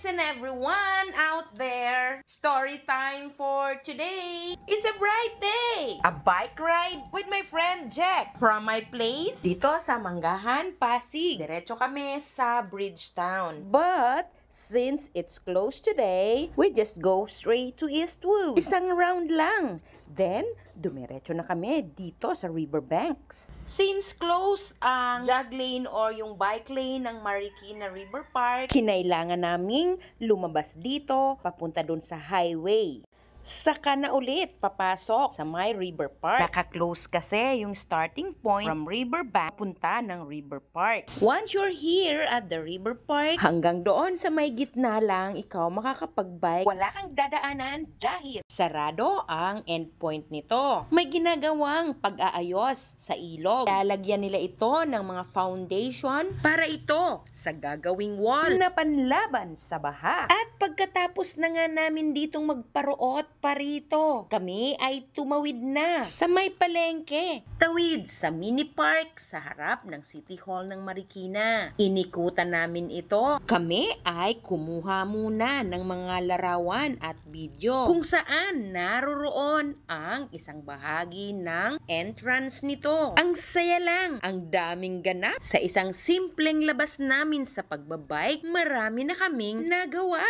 Greetings and everyone out there! Story time for today! It's a bright day! A bike ride with my friend Jack from my place dito sa Manggahan, Pasig. Diretso kami sa Bridgetown. But since it's closed today, we just go straight to Eastwood. Isang round lang. Then, dumiretso na kami dito sa Riverbanks. Since close ang jog lane or yung bike lane ng Marikina River Park, kinailangan naming lumabas dito papunta dun sa highway. Saka na ulit papasok sa my River Park. Naka-close kasi yung starting point from Riverbank punta ng River Park. Once you're here at the River Park, hanggang doon sa may gitna lang ikaw makakapag-bike. Wala kang dadaanan dahil sarado ang endpoint nito. May ginagawang pag-aayos sa ilog. Lalagyan nila ito ng mga foundation para ito sa gagawing wall na panlaban sa baha. At pagkatapos na nga namin ditong magparoot parito, kami ay tumawid na sa may palengke. Tawid sa mini park sa harap ng City Hall ng Marikina. Inikutan namin ito. Kami ay kumuha muna ng mga larawan at video kung saan naroroon ang isang bahagi ng entrance nito. Ang saya lang, ang daming ganap. Sa isang simpleng labas namin sa pagbabike, marami na kaming nagawa.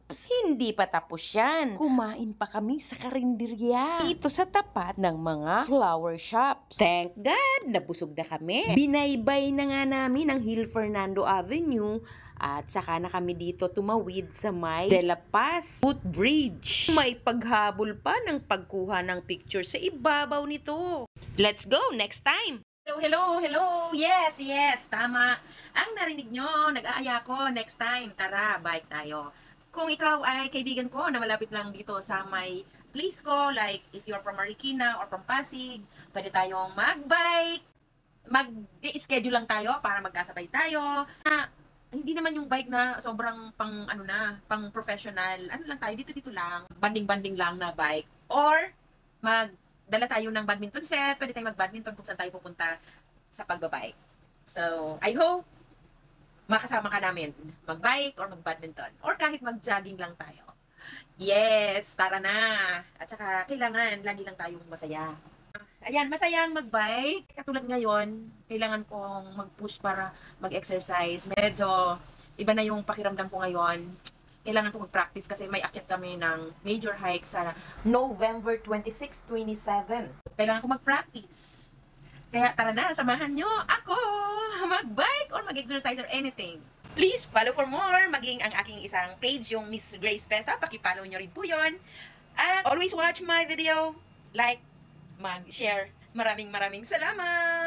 Hindi pa tapos yan. Kumain pa kami sa karinderya dito sa tapat ng mga flower shops. Thank God, nabusog na kami. Binaybay na nga namin ang Hill Fernando Avenue at saka na kami dito tumawid sa may De La Paz footbridge. May paghabol pa ng pagkuha ng picture sa ibabaw nito. Let's go next time! Hello! Yes, tama. Ang narinig nyo, nag-aaya ko next time. Tara, bike tayo. Kung ikaw ay kaibigan ko na malapit lang dito sa may place ko, like if you're from Marikina or from Pasig, pwede tayong mag-bike. Mag-schedule lang tayo para magkasabay tayo. Hindi naman yung bike na sobrang pang professional. Ano lang tayo, dito lang. Banding-banding lang na bike. Or, magdala tayo ng badminton set. Pwede tayong mag-badminton kung saan tayo pupunta sa pagbabike. So, I hope makasama ka namin mag-bike or mag-badminton or kahit mag-jogging lang tayo. Yes, tara na. At saka kailangan lagi lang tayong masaya. Ayan, masayang mag-bike. Katulad ngayon, kailangan kong mag-push para mag-exercise. Medyo iba na yung pakiramdam ko ngayon. Kailangan ko mag-practice kasi may akyat kami ng major hike sa November 26, 27. Kailangan ko mag-practice. Kaya tara na, samahan nyo ako mag-bike or mag-exercise or anything. Please follow for more. Maging ang aking isang page, yung Miss Grace Pesa. Paki-follow nyo rin po yun. At always watch my video. Like, mag-share. Maraming salamat!